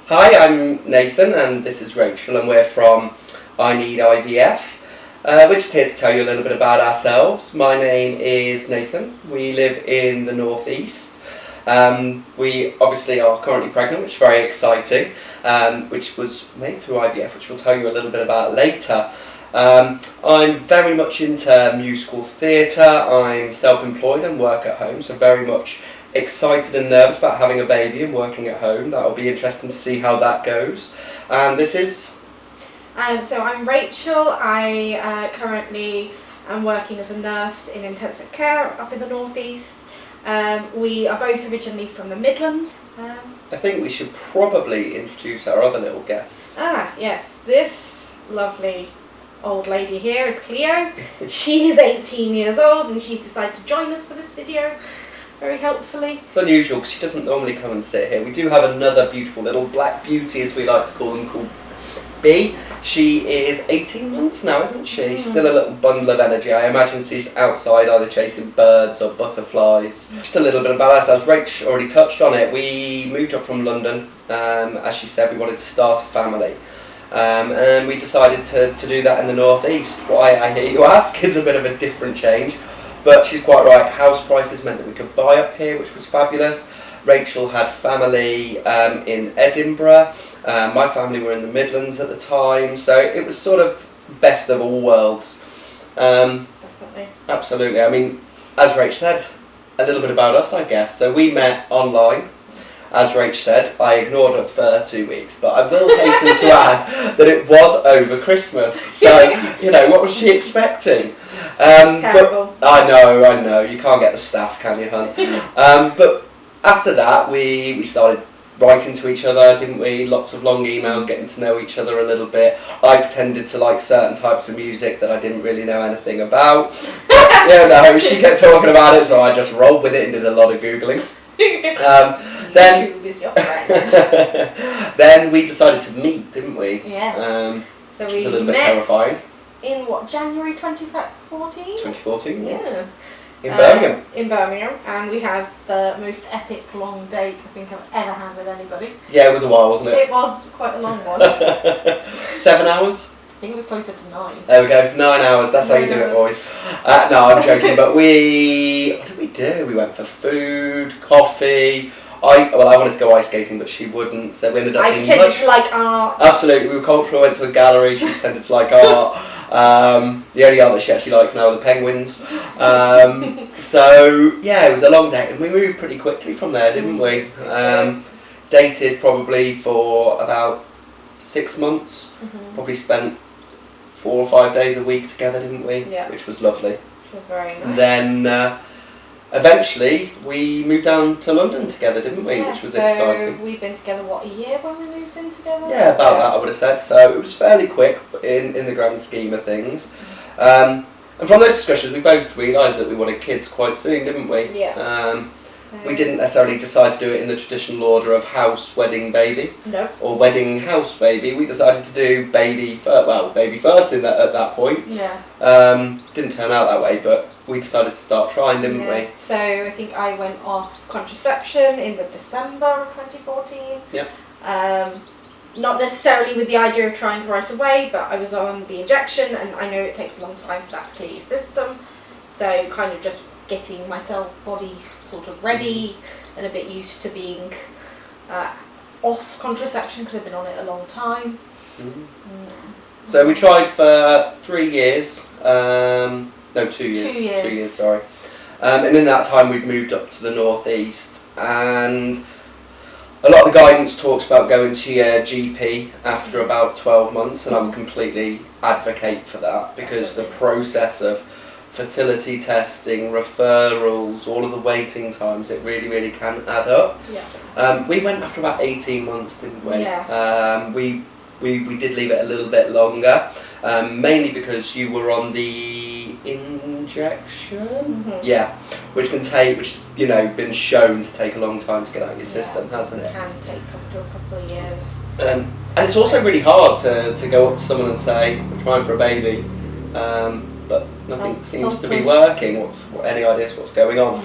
Hi, I'm Nathan and this is Rachel and we're from I Need IVF. We're just here to tell you a little bit about ourselves. My name is Nathan. We live in the northeast. We obviously are currently pregnant, which is very exciting, which was made through IVF, which we'll tell you a little bit about later. I'm very much into musical theatre. I'm self-employed and work at home, so very much excited and nervous about having a baby and working at home. That'll be interesting to see how that goes. And this is... So I'm Rachel. I currently am working as a nurse in intensive care up in the northeast. We are both originally from the Midlands. I think we should probably introduce our other little guest. Yes, this lovely old lady here is Cleo. She is 18 years old and she's decided to join us for this video very helpfully. It's unusual because she doesn't normally come and sit here. We do have another beautiful little black beauty, as we like to call them, called B. She is 18 months now, isn't she? Still a little bundle of energy. I imagine she's outside either chasing birds or butterflies. Just a little bit about us, as Rach already touched on it. We moved up from London. As she said, we wanted to start a family. And we decided to do that in the northeast. Why, I hear you ask, is a bit of a different change. But she's quite right. House prices meant that we could buy up here, which was fabulous. Rachel had family in Edinburgh. My family were in the Midlands at the time, so it was sort of best of all worlds. Definitely. Absolutely. I mean, as Rach said, a little bit about us, I guess. So we met online. As Rach said, I ignored her for 2 weeks, but I will hasten to add that it was over Christmas. So, you know, what was she expecting? Terrible. But I know, you can't get the staff, can you, hun? But after that, we started writing to each other, didn't we? Lots of long emails, getting to know each other a little bit. I pretended to like certain types of music that I didn't really know anything about. But, she kept talking about it, so I just rolled with it and did a lot of Googling. YouTube is your friend. Then we decided to meet, didn't we? Yes. So we was a little bit met terrifying. In January 2014? 2014, yeah. In Birmingham. In Birmingham, and we had the most epic long date I think I've ever had with anybody. Yeah, it was a while, wasn't it? It was quite a long one. 7 hours? I think it was closer to 9. There we go, 9 hours, that's how you do it, boys. No, I'm joking, but what did we do? We went for food, coffee. I wanted to go ice skating, but she wouldn't, so we ended up being pretended to like art. Absolutely, we were cultural, went to a gallery, she pretended to like art. The only art that she actually likes now are the penguins. So, yeah, it was a long day, and we moved pretty quickly from there, didn't we? Dated probably for about 6 months, probably spent 4 or 5 days a week together, didn't we? Yeah. Which was lovely. Which was very nice. And then eventually we moved down to London together, didn't we? Yeah, which was so exciting. We've been together, what, a year when we moved in together? Yeah, about that I would have said. So it was fairly quick in the grand scheme of things. And from those discussions we both realised that we wanted kids quite soon, didn't we? Yeah. We didn't necessarily decide to do it in the traditional order of house, wedding, baby. No. Or wedding, house, baby. We decided to do baby first at that point. Yeah. Didn't turn out that way, but we decided to start trying, didn't we? So I think I went off contraception in the December of 2014. Yeah. Not necessarily with the idea of trying to right away, but I was on the injection, and I know it takes a long time for that to clear your system. So kind of just getting myself body sort of ready and a bit used to being off contraception because I've been on it a long time. So we tried for 3 years. No, 2 years. 2 years. 2 years, sorry. And in that time we'd moved up to the northeast, and a lot of the guidance talks about going to your GP after about 12 months, and I would completely advocate for that because the process of fertility testing, referrals, all of the waiting times, it really, really can add up. Yeah. We went after about 18 months, didn't we? Yeah. We did leave it a little bit longer, mainly because you were on the injection. Yeah, which been shown to take a long time to get out of your system, hasn't it? It can take up to a couple of years. And it's also really hard to go up to someone and say, we're trying for a baby, but nothing seems to be working. Any ideas what's going on?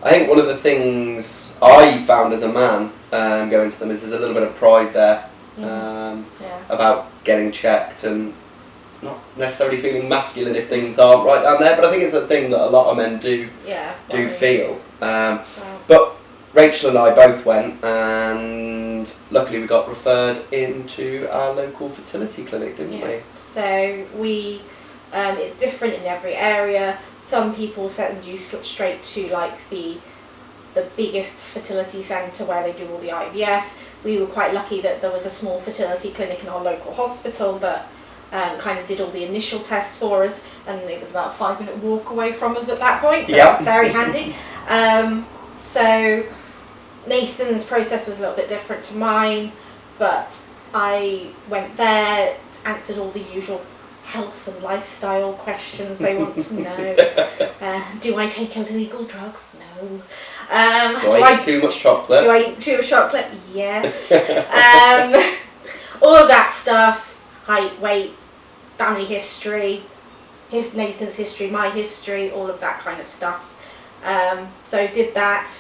I think one of the things I found as a man going to them is there's a little bit of pride there Yeah. about getting checked and not necessarily feeling masculine if things aren't right down there, but I think it's a thing that a lot of men do feel. But Rachel and I both went, and luckily we got referred into our local fertility clinic, didn't we? So we, it's different in every area. Some people send you straight to like the biggest fertility centre where they do all the IVF. We were quite lucky that there was a small fertility clinic in our local hospital that kind of did all the initial tests for us, and it was about a 5-minute walk away from us at that point, so very handy. So Nathan's process was a little bit different to mine, but I went there, answered all the usual health and lifestyle questions they want to know. Do I take illegal drugs? No. Do I eat too much chocolate? Do I eat too much chocolate? Yes. All of that stuff, height, weight, family history, Nathan's history, my history, all of that kind of stuff. So did that,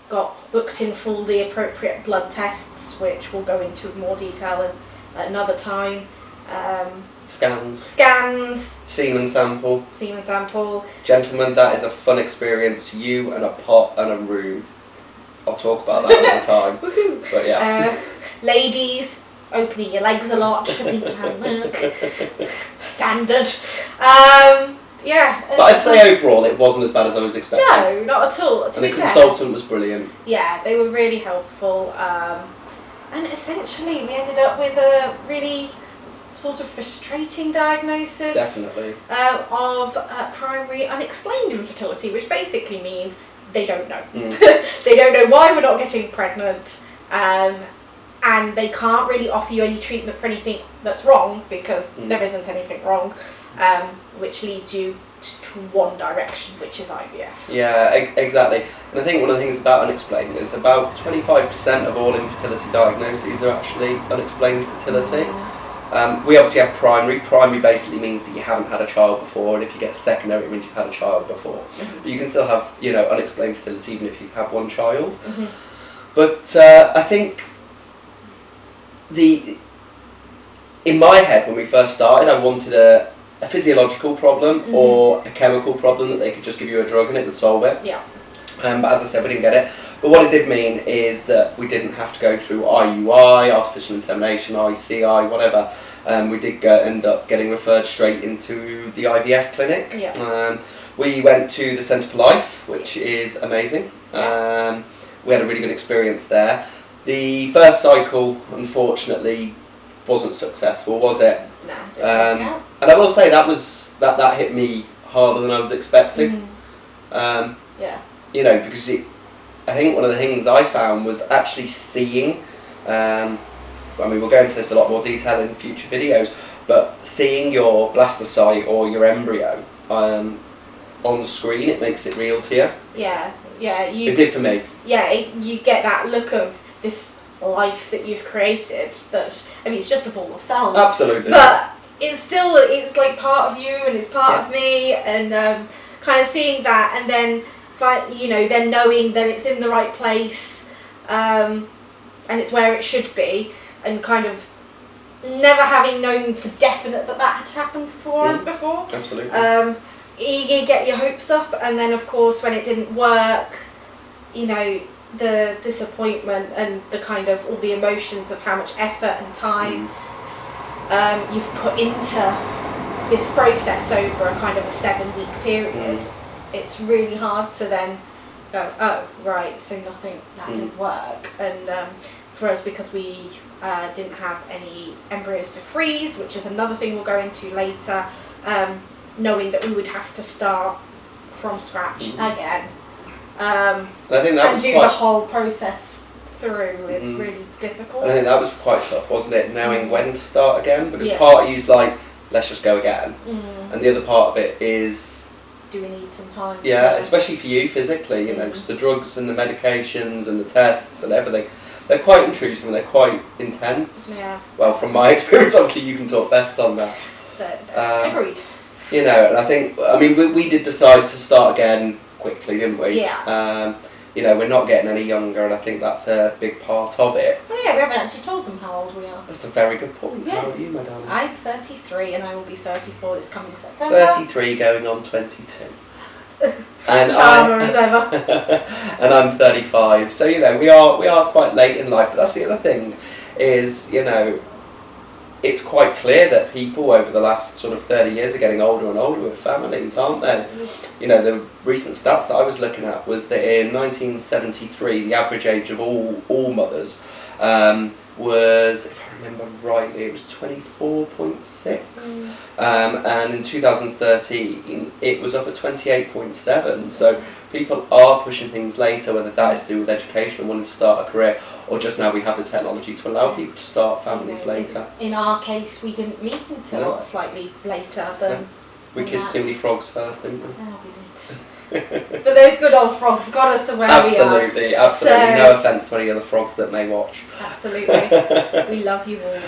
got booked in for all the appropriate blood tests, which we'll go into more detail at another time. Scans. Semen sample. Gentlemen, that is a fun experience. You and a pot and a room. I'll talk about that another time. Woohoo! But yeah. Ladies, opening your legs a lot for people to have milk. Standard. But I'd say overall it wasn't as bad as I was expecting. No, not at all. And the consultant was brilliant. Yeah, they were really helpful. And essentially we ended up with a really sort of frustrating diagnosis. Definitely. Of primary unexplained infertility, which basically means they don't know. They don't know why we're not getting pregnant, and they can't really offer you any treatment for anything that's wrong, because there isn't anything wrong, which leads you to one direction, which is IVF. Yeah, exactly. And I think one of the things about unexplained is about 25% of all infertility diagnoses are actually unexplained fertility. We obviously have primary. Primary basically means that you haven't had a child before, and if you get secondary, it means you've had a child before. But you can still have, unexplained fertility even if you've had one child. But I think in my head when we first started, I wanted a physiological problem or a chemical problem that they could just give you a drug and it would solve it. Yeah. But as I said, we didn't get it. But what it did mean is that we didn't have to go through IUI, artificial insemination, ICI, whatever. We did end up getting referred straight into the IVF clinic. Yeah. We went to the Centre for Life, which is amazing. We had a really good experience there. The first cycle, unfortunately, wasn't successful, was it? No, didn't work out. And I will say that hit me harder than I was expecting. Because I think one of the things I found was actually seeing, we'll go into this a lot more detail in future videos, but seeing your blastocyte or your embryo on the screen, it makes it real to you. Yeah. It did for me. Yeah, you get that look of this life that you've created it's just a ball of cells. Absolutely. But it's like part of you and it's part of me, and kind of seeing that, and then then knowing that it's in the right place, and it's where it should be, and kind of never having known for definite that had happened for us before. Absolutely. You get your hopes up, and then of course when it didn't work, the disappointment and the kind of all the emotions of how much effort and time you've put into this process over a kind of a 7-week period. It's really hard to then go, oh right, so that didn't work. And for us, because we didn't have any embryos to freeze, which is another thing we'll go into later, knowing that we would have to start from scratch again, I think that and was do the whole process through is really difficult. I think that was quite tough, wasn't it? Knowing when to start again, because part of you's like, let's just go again, and the other part of it is, do we need some time? Yeah, especially for you physically, because the drugs and the medications and the tests and everything, they're quite intrusive and they're quite intense. Yeah. Well, from my experience, obviously you can talk best on that. But, agreed. And I think, we did decide to start again quickly, didn't we? Yeah. you know, we're not getting any younger, and I think that's a big part of it. Oh yeah, we haven't actually told them how old we are. That's a very good point. Yeah. How old are you, my darling? I'm 33 and I will be 34 this coming September. 33 going on 22. And Charmer as ever. And I'm 35. So, you know, we are quite late in life, but that's the other thing is, you know, it's quite clear that people over the last sort of 30 years are getting older and older with families, aren't they? You know, the recent stats that I was looking at was that in 1973, the average age of all mothers was, if I remember rightly, it was 24.6. And in 2013, it was up at 28.7. So people are pushing things later, whether that is to do with education and wanting to start a career, or just now we have the technology to allow people to start families later. In our case, we didn't meet until slightly later than. We kissed too many frogs first, didn't we? Oh, we did. But those good old frogs got us to where Absolutely, we are. absolutely. So, no offence to any other frogs that may watch. Absolutely. We love you all.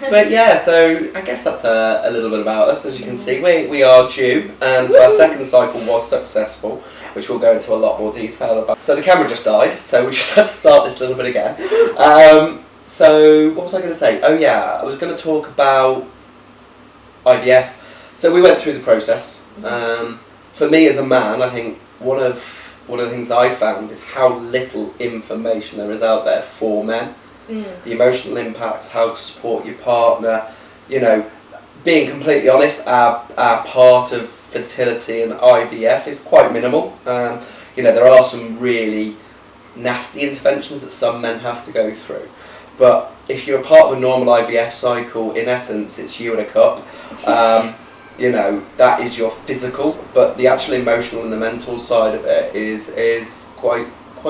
But yeah, so I guess that's a little bit about us. As you can see, we are due. So our second cycle was successful, which we'll go into a lot more detail about. So the camera just died, so we just had to start this little bit again. So what was I going to say? Oh yeah, I was going to talk about IVF. So we went through the process. For me as a man, I think one of the things that I found is how little information there is out there for men. The emotional impacts, how to support your partner, you know, being completely honest, our part of fertility and IVF is quite minimal. You know, there are some really nasty interventions that some men have to go through. But if you're a part of a normal IVF cycle, in essence, it's you and a cup. You know, that is your physical, but the actual emotional and the mental side of it is quite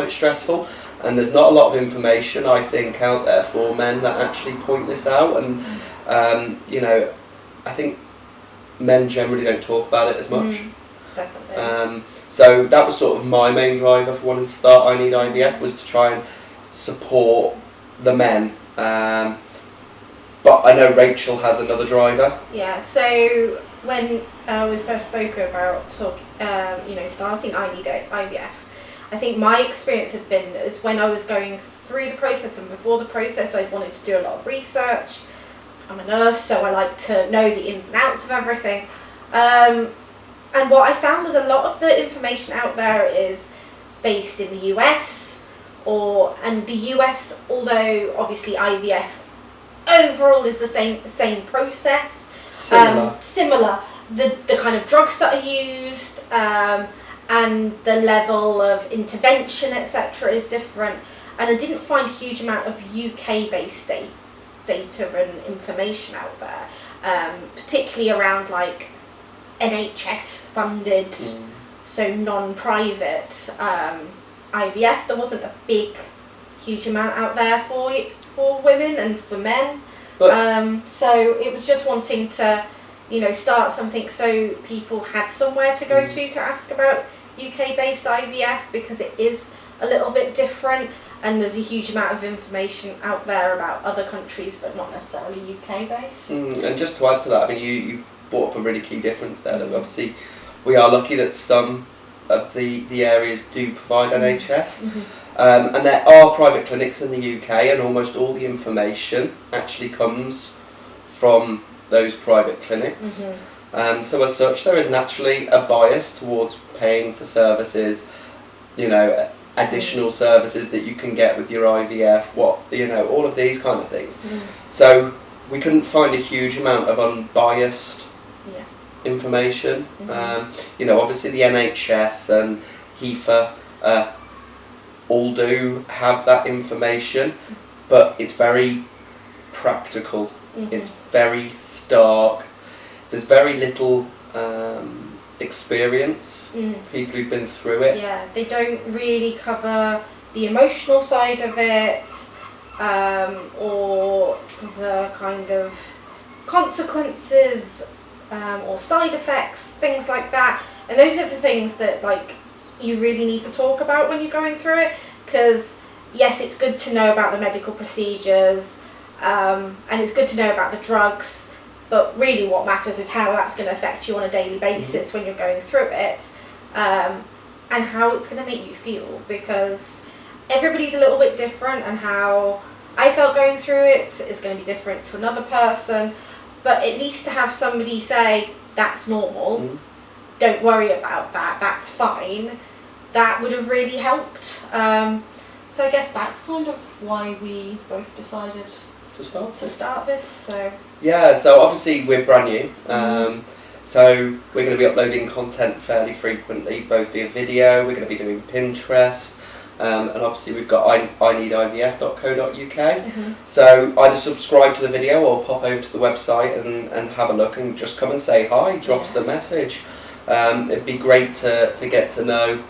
stressful. And there's not a lot of information, I think, out there for men that actually point this out. And, you know, I think men generally don't talk about it as much. Definitely. So that was sort of my main driver for wanting to start I Need IVF, was to try and support the men. But I know Rachel has another driver. Yeah, so when we first spoke about you know, starting I Need IVF, I think my experience had been is when I was going through the process and before the process, I wanted to do a lot of research. I'm a nurse, so I like to know the ins and outs of everything. And what I found was a lot of the information out there is based in the US, and the US, although obviously IVF overall is the same process. Similar. The kind of drugs that are used, and the level of intervention, etc., is different. And I didn't find a huge amount of UK-based data and information out there, particularly around like NHS funded, so non-private IVF. There wasn't a huge amount out there for women and for men. So it was just wanting to, you know, start something so people had somewhere to go to ask about UK-based IVF, because it is a little bit different, and there's a huge amount of information out there about other countries, but not necessarily UK-based. And just to add to that, I mean, you brought up a really key difference there, that obviously we are lucky that some of the areas do provide NHS. And there are private clinics in the UK, and almost all the information actually comes from those private clinics. So as such, there is naturally a bias towards paying for services, you know, additional services that you can get with your IVF, you know, all of these kind of things. So we couldn't find a huge amount of unbiased information. You know, obviously the NHS and HEFA all do have that information, but it's very practical. It's very stark. There's very little experience, people who've been through it. Yeah, they don't really cover the emotional side of it, or the kind of consequences, or side effects, things like that. And those are the things that, like, you really need to talk about when you're going through it, because yes, it's good to know about the medical procedures, and it's good to know about the drugs, but really what matters is how that's going to affect you on a daily basis when you're going through it. and how it's going to make you feel, because everybody's a little bit different, and how I felt going through it is going to be different to another person. But at least to have somebody say, that's normal, don't worry about that, that's fine, that would have really helped. So I guess that's kind of why we both decided to start this. So yeah, so obviously we're brand new, so we're going to be uploading content fairly frequently, both via video. We're going to be doing Pinterest, and obviously we've got ineedivf.co.uk. So either subscribe to the video or pop over to the website and have a look, and just come and say hi, drop us a message. It'd be great to get to know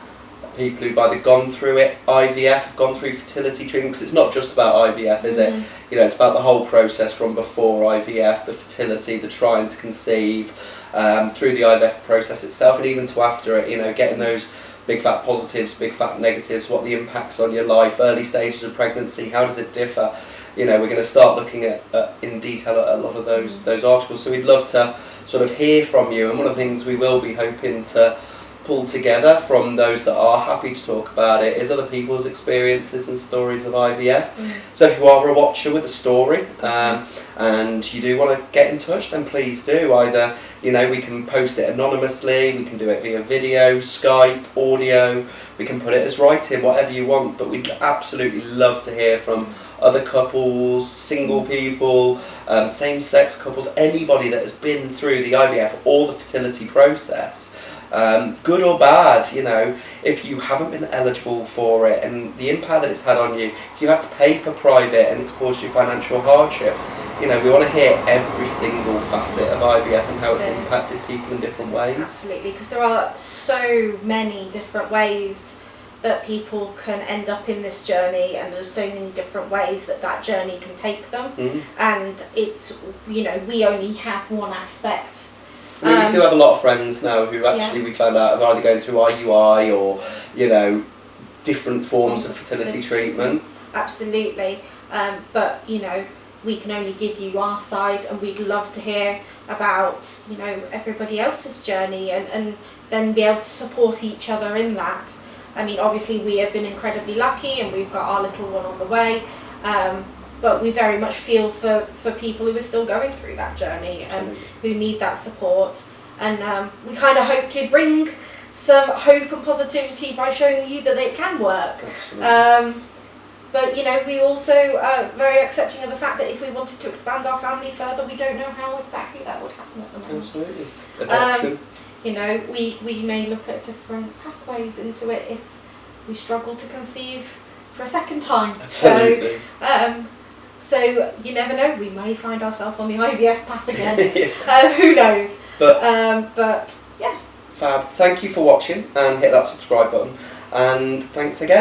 people who've either gone through it, IVF, gone through fertility treatment, because it's not just about IVF, is it? You know, it's about the whole process from before IVF, the fertility, the trying to conceive, through the IVF process itself, and even to after it, you know, getting those big fat positives, big fat negatives, what the impacts on your life, early stages of pregnancy, how does it differ? You know, we're going to start looking at in detail at a lot of those articles, so we'd love to sort of hear from you, and one of the things we will be hoping to pull together from those that are happy to talk about it is other people's experiences and stories of IVF. So if you are a watcher with a story, and you do want to get in touch, then please do. Either, you know, we can post it anonymously, we can do it via video, Skype, audio, we can put it as writing, whatever you want, but we'd absolutely love to hear from other couples, single people, same-sex couples, anybody that has been through the IVF or the fertility process. Good or bad, you know, if you haven't been eligible for it and the impact that it's had on you, if you had to pay for private and it's caused you financial hardship, you know, we want to hear every single facet of IVF and how it's impacted people in different ways. Absolutely, because there are so many different ways that people can end up in this journey, and there's so many different ways that that journey can take them. And it's, you know, we only have one aspect. We do have a lot of friends now who actually we found out are either going through IUI or, you know, different forms of fertility treatment. Absolutely, but you know, we can only give you our side, and we'd love to hear about, you know, everybody else's journey, and then be able to support each other in that. I mean, obviously we have been incredibly lucky and we've got our little one on the way, but we very much feel for people who are still going through that journey and who need that support. And we kind of hope to bring some hope and positivity by showing you that it can work. But you know, we also are very accepting of the fact that if we wanted to expand our family further, we don't know how exactly that would happen at the moment. Absolutely. Adoption. You know, we may look at different pathways into it if we struggle to conceive for a second time. Absolutely. So you never know, we may find ourselves on the IVF path again. Who knows? But yeah. Fab. Thank you for watching, and hit that subscribe button, and thanks again.